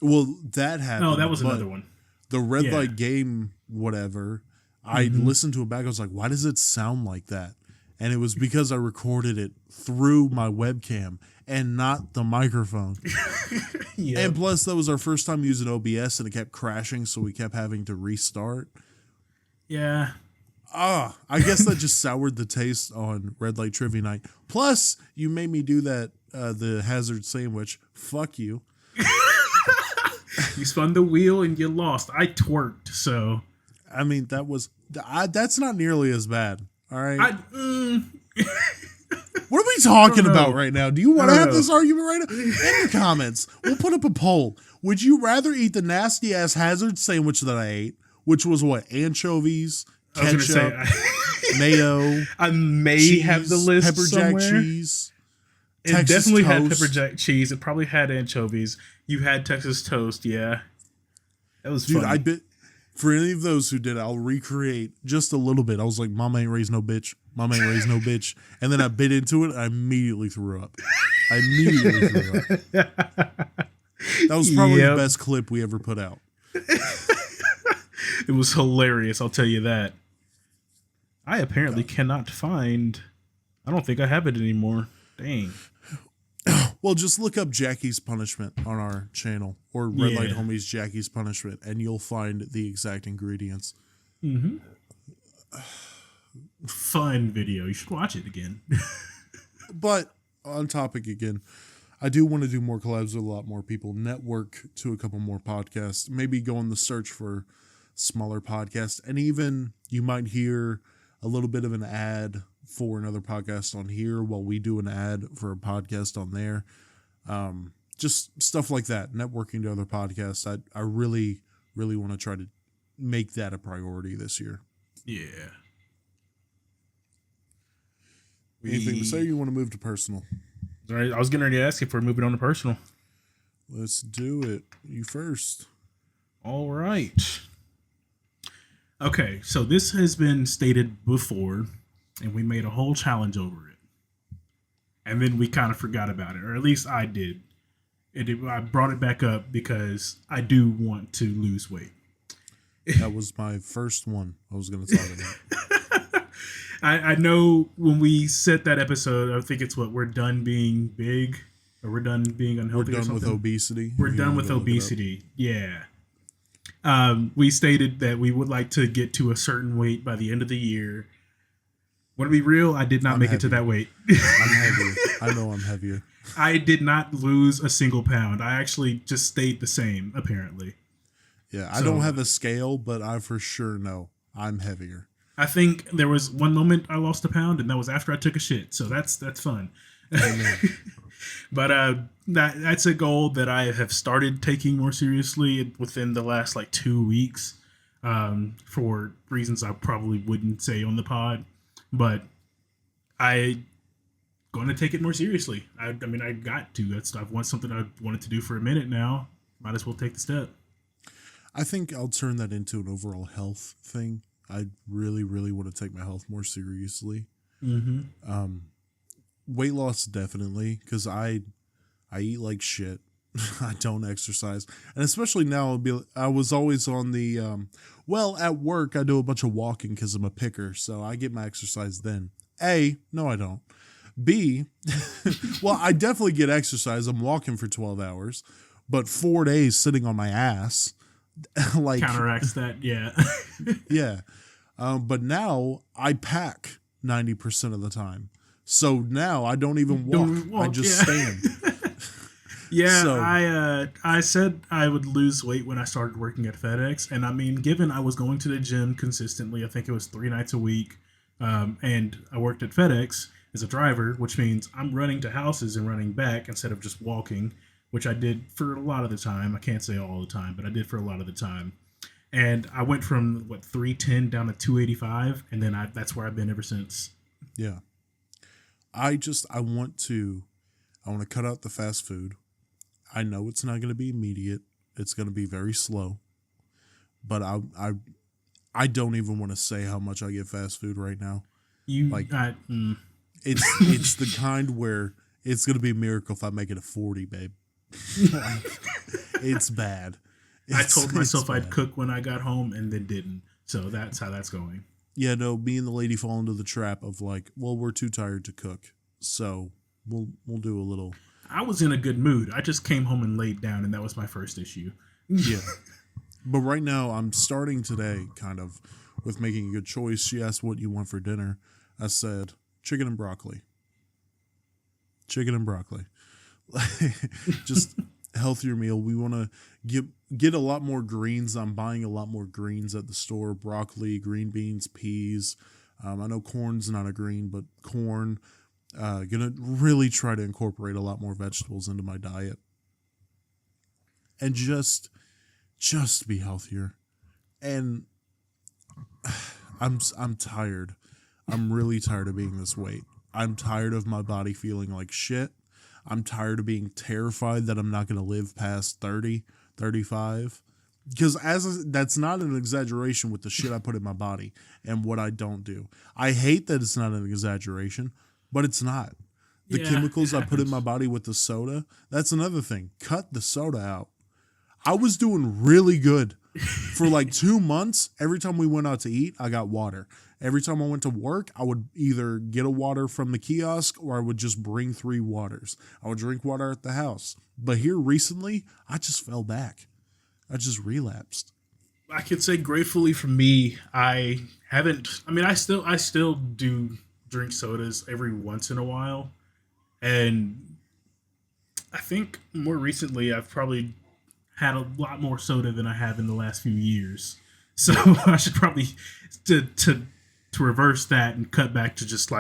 Well, that happened. No, that was another one. The red light game, whatever. I listened to it back. I was like, why does it sound like that? And it was because I recorded it through my webcam and not the microphone. Yep. And plus, that was our first time using OBS, and it kept crashing, so we kept having to restart. Yeah. I guess that just soured the taste on Red Light Trivia Night. Plus, you made me do that, the hazard sandwich. Fuck you. You spun the wheel and you lost. I twerked, so... I mean, that's not nearly as bad. All right. What are we talking about right now? Do you want to have this argument right now? In the comments, we'll put up a poll. Would you rather eat the nasty ass hazard sandwich that I ate, which was what? Anchovies, ketchup, mayo. I may cheese, have the list pepper somewhere. Jack cheese. It Texas definitely toast. had pepper jack cheese. It probably had anchovies. You had Texas toast, yeah. That was Dude, funny. I bet for any of those who did, I'll recreate just a little bit. I was like, Mama ain't raised no bitch. Mama ain't raised no bitch. And then I bit into it and I immediately threw up. That was probably the best clip we ever put out. It was hilarious, I'll tell you that. I apparently cannot find... I don't think I have it anymore. Dang. Well, just look up Jackie's Punishment on our channel, or Red Light Homies Jackie's Punishment, and you'll find the exact ingredients. Mm-hmm. Fun video. You should watch it again. But on topic again, I do want to do more collabs with a lot more people, network to a couple more podcasts, maybe go on the search for smaller podcasts, and even you might hear a little bit of an ad for another podcast on here while we do an ad for a podcast on there. Just stuff like that, networking to other podcasts. I really, really want to try to make that a priority this year. Yeah. Anything to say, or you want to move to personal? All right, I was getting ready to ask if we're moving on to personal. Let's do it. You first. All right. Okay, so this has been stated before, and we made a whole challenge over it. And then we kind of forgot about it, or at least I did. I brought it back up because I do want to lose weight. That was my first one I was going to talk about. I know when we set that episode, I think it's we're done being big, or we're done being unhealthy. We're done with obesity. We're done with obesity. Yeah. We stated that we would like to get to a certain weight by the end of the year. Want to be real? I did not make it to that weight. I'm heavier. I know I'm heavier. I did not lose a single pound. I actually just stayed the same, apparently. Yeah, I don't have a scale, but I for sure know I'm heavier. I think there was one moment I lost a pound, and that was after I took a shit. So that's fun. But that's a goal that I have started taking more seriously within the last 2 weeks, for reasons I probably wouldn't say on the pod. But I'm going to take it more seriously. I mean, I got to. I've wanted something I've wanted to do for a minute now. Might as well take the step. I think I'll turn that into an overall health thing. I really, really want to take my health more seriously. Mm-hmm. Weight loss, definitely, because I eat like shit. I don't exercise. And especially now, I was always on the, at work, I do a bunch of walking because I'm a picker, so I get my exercise then. A, no, I don't. B, well, I definitely get exercise. I'm walking for 12 hours, but 4 days sitting on my ass, counteracts that, yeah. Yeah. But now I pack 90% of the time. So now I don't even walk. I just stand. Yeah, So I said I would lose weight when I started working at FedEx, and I mean, given I was going to the gym consistently, I think it was 3 nights a week, and I worked at FedEx as a driver, which means I'm running to houses and running back instead of just walking, which I did for a lot of the time. I can't say all the time, but I did for a lot of the time. And I went from 310 down to 285, and then that's where I've been ever since. yeah, I want to cut out the fast food. I know it's not going to be immediate. It's going to be very slow. But I don't even want to say how much I get fast food right now. It's the kind where it's going to be a miracle if I make it a 40, babe. It's bad. I told myself I'd cook when I got home and then didn't. So that's how that's going. Yeah, no, me and the lady fall into the trap of we're too tired to cook. So we'll do a little. I was in a good mood. I just came home and laid down, and that was my first issue. Yeah. But right now, I'm starting today kind of with making a good choice. She asked what you want for dinner. I said, chicken and broccoli. Chicken and broccoli. Just healthier meal. We want to get a lot more greens. I'm buying a lot more greens at the store. Broccoli, green beans, peas. I know corn's not a green, but corn. Gonna really try to incorporate a lot more vegetables into my diet. And just be healthier. And I'm tired. I'm really tired of being this weight. I'm tired of my body feeling like shit. I'm tired of being terrified that I'm not going to live past 30, 35. Because that's not an exaggeration with the shit I put in my body and what I don't do. I hate that it's not an exaggeration, but it's not. The chemicals I put in my body with the soda, that's another thing. Cut the soda out. I was doing really good for 2 months. Every time we went out to eat, I got water. Every time I went to work, I would either get a water from the kiosk or I would just bring 3 waters. I would drink water at the house. But here recently, I just fell back. I just relapsed. I could say gratefully for me, I still do drink sodas every once in a while. And I think more recently, I've probably had a lot more soda than I have in the last few years. So I should probably to reverse that and cut back to just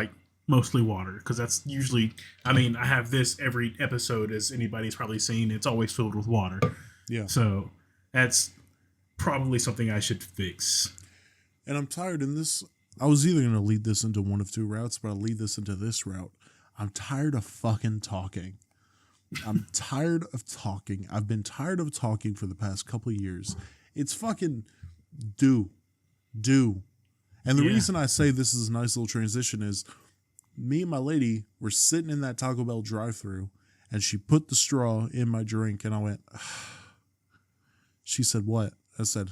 mostly water, because that's usually, I have this every episode, as anybody's probably seen. It's always filled with water. Yeah. So that's probably something I should fix. And I'm tired in this. I was either going to lead this into one of 2 routes, but I'll lead this into this route. I'm tired of fucking talking. I'm tired of talking. I've been tired of talking for the past couple of years. It's fucking do. And the reason I say this is a nice little transition is me and my lady were sitting in that Taco Bell drive-thru, and she put the straw in my drink, and I went, she said, what? I said,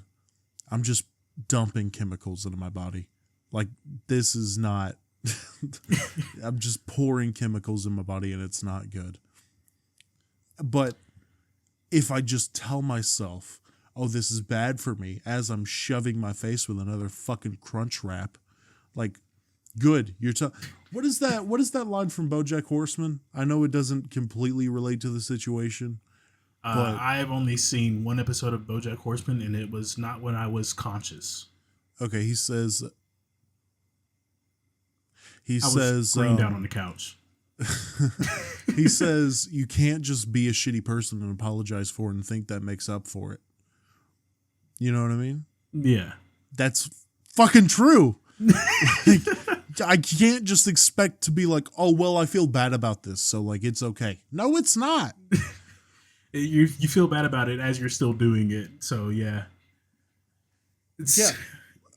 I'm just dumping chemicals into my body. This is not, I'm just pouring chemicals in my body, and it's not good. But if I just tell myself, oh, this is bad for me, as I'm shoving my face with another fucking Crunch Wrap, good. What is that line from BoJack Horseman? I know it doesn't completely relate to the situation. But I've only seen one episode of BoJack Horseman, and it was not when I was conscious. Okay, he says I was laying down on the couch. He says you can't just be a shitty person and apologize for it and think that makes up for it. You know what I mean? Yeah. That's fucking true. I can't just expect to be oh, well, I feel bad about this, so it's okay. No, it's not. You feel bad about it as you're still doing it, so yeah. Yeah.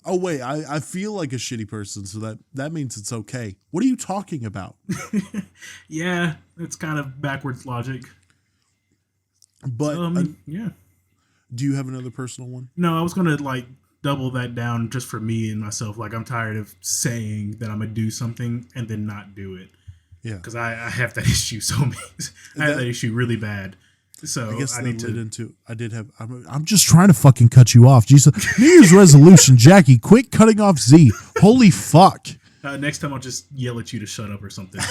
Oh, wait, I feel like a shitty person, so that means it's okay. What are you talking about? Yeah, it's kind of backwards logic. But, yeah. Do you have another personal one? No, I was going to, double that down just for me and myself. I'm tired of saying that I'm going to do something and then not do it. Yeah. Because I have that issue I have that issue really bad. So I guess I'm just trying to fucking cut you off. Jesus. New Year's resolution, Jackie, quit cutting off Z. Holy fuck. Next time I'll just yell at you to shut up or something.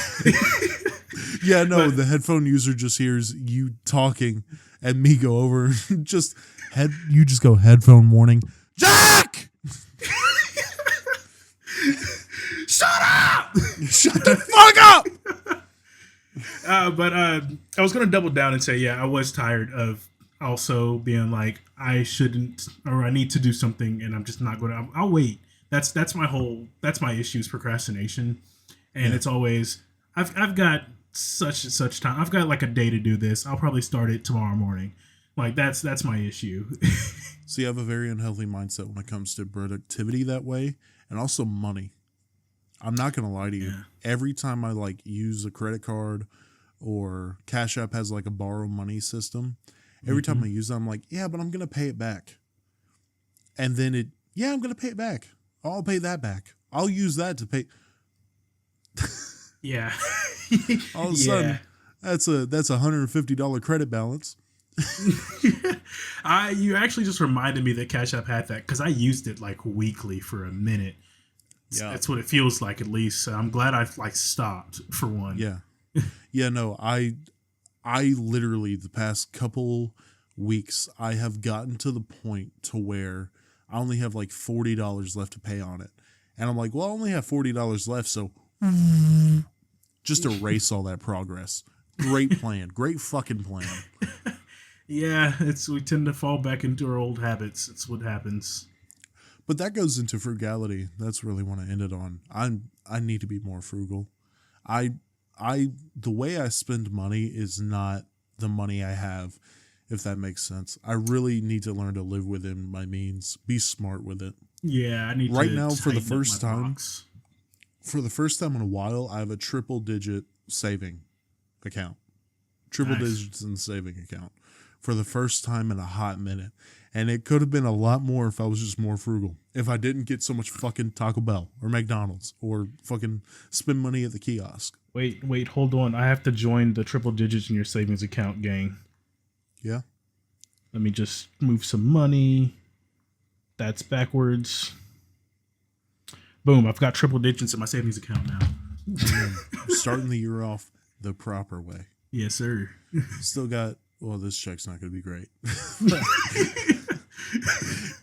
Yeah, no, But the headphone user just hears you talking and me go over just you just go headphone warning. Jack! shut up. Shut the fuck up! But I was gonna double down and say, yeah, I was tired of also being like, I shouldn't, or I need to do something, and I'm just not gonna. I'll wait. That's my issue is procrastination, and Yeah. it's always I've got such and such time. I've got like a day to do this. I'll probably start it tomorrow morning. Like that's my issue. So you have a very unhealthy mindset when it comes to productivity that way, and also money. I'm not gonna lie to you. Yeah. Every time I like use a credit card or Cash App has like a borrow money system, every time I use it, I'm like, yeah, but I'm gonna pay it back. And then I'm gonna pay it back. I'll pay that back. I'll use that to pay. Yeah. All of a sudden, that's a $150 credit balance. You actually just reminded me that Cash App had that because I used it like weekly for a minute. Yeah. That's what it feels like, at least. So I'm glad I like stopped for one. Yeah. Yeah, no, I literally the past couple weeks I have gotten to the point to where I only have like $40 left to pay on it. And I'm like, well, I only have $40 left, so just erase all that progress. Great plan. Great fucking plan. Yeah, we tend to fall back into our old habits. It's what happens. But that goes into frugality. That's really what I ended on. I need to be more frugal. The way I spend money is not the money I have, if that makes sense. I really need to learn to live within my means. Be smart with it. Yeah, I need Right to now, for the tighten up first my time, box. for the first time in a while, I have a triple digit saving account. Triple Nice. digits in the saving account for the first time in a hot minute. And it could have been a lot more if I was just more frugal. If I didn't get so much fucking Taco Bell or McDonald's or fucking spend money at the kiosk. Wait, hold on. I have to join the triple digits in your savings account, gang. Yeah. Let me just move some money. That's backwards. Boom, I've got triple digits in my savings account now. Starting the year off the proper way. Yes, sir. Still got, well, this check's not going to be great.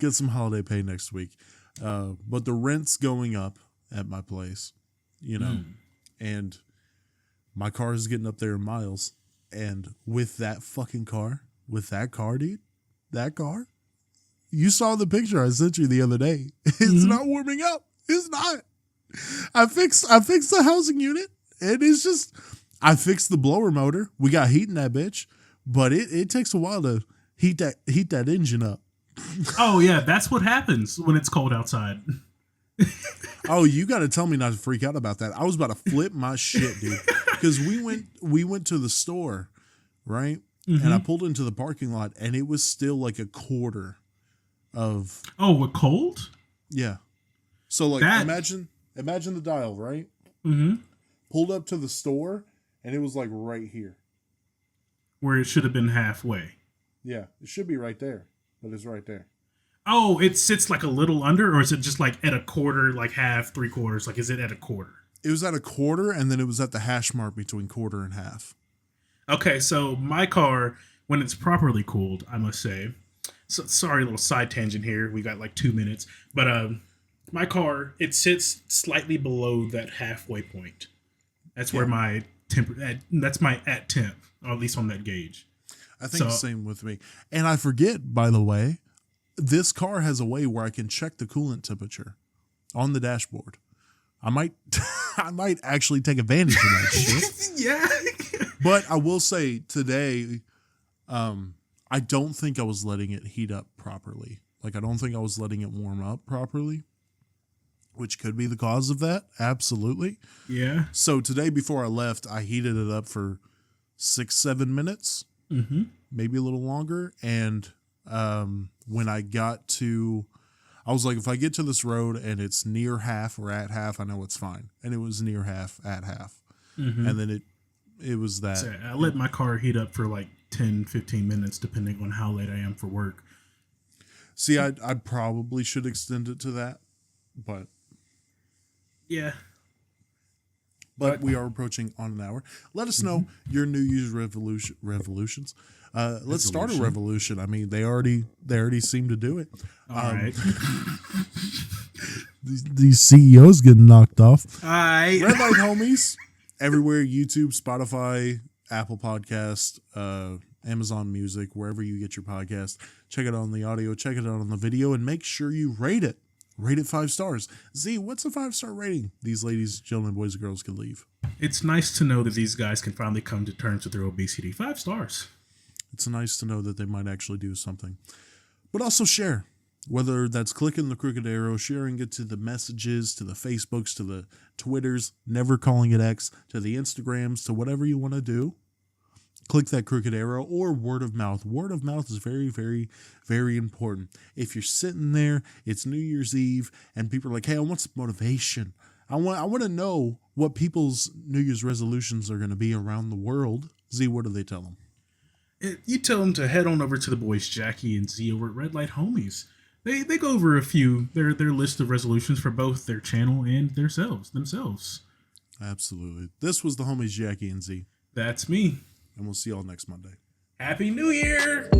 Get some holiday pay next week. But the rent's going up at my place, and my car is getting up there in miles. And with that car, dude, that car, you saw the picture I sent you the other day. It's not warming up. It's not. I fixed the housing unit, and it's just, I fixed the blower motor. We got heat in that bitch, but it takes a while to heat that engine up. Oh yeah, that's what happens when it's cold outside. Oh, you got to tell me not to freak out about that. I was about to flip my shit, dude, because we went to the store, right? And I pulled into the parking lot, and it was still like a quarter of. Oh, we're cold? Yeah. So like, imagine the dial, right? Mm-hmm. Pulled up to the store, and it was like right here. Where it should have been halfway. Yeah, it should be right there, but it's right there. Oh, it sits like a little under, or is it just like at a quarter, like half, 3/4? Like, is it at a quarter? It was at a quarter, and then it was at the hash mark between quarter and half. Okay, so my car, when it's properly cooled, I must say. So, sorry, little side tangent here. We got like 2 minutes, but my car, it sits slightly below that halfway point. That's where my that's my at temp, or at least on that gauge. I think the same with me. And I forget, by the way, this car has a way where I can check the coolant temperature on the dashboard. I might actually take advantage of that shit. Yeah. But I will say today, I don't think I was letting it heat up properly. Like, I don't think I was letting it warm up properly, which could be the cause of that. Absolutely. Yeah. So today, before I left, I heated it up for 6-7 minutes, maybe a little longer. And when I got to, I was like, if I get to this road and it's near half or at half, I know it's fine. And it was near half, at half. And then it was that. So I let my car heat up for like 10, 15 minutes, depending on how late I am for work. See, I probably should extend it to that, but yeah. but we are approaching on an hour. Let us know your New Year's revolutions. Let's start a revolution. I mean, they already seem to do it. All right. These CEOs getting knocked off. All right. Red Light Homies, everywhere, YouTube, Spotify, Apple Podcast, Amazon Music, wherever you get your podcast. Check it out on the audio, check it out on the video, and make sure you rate it. Rate it 5 stars. Z, what's a 5-star rating these ladies, gentlemen, boys, and girls can leave? It's nice to know that these guys can finally come to terms with their obesity. 5 stars. It's nice to know that they might actually do something. But also share. Whether that's clicking the crooked arrow, sharing it to the messages, to the Facebooks, to the Twitters, never calling it X, to the Instagrams, to whatever you want to do. Click that crooked arrow, or word of mouth. Word of mouth is very, very, very important. If you're sitting there, it's New Year's Eve, and people are like, hey, I want some motivation. I want to know what people's New Year's resolutions are going to be around the world. Z, what do they tell them? You tell them to head on over to the boys Jackie and Z over at Red Light Homies. They go over a few, their list of resolutions for both their channel and themselves. Absolutely. This was the homies Jackie and Z. That's me. And we'll see y'all next Monday. Happy New Year!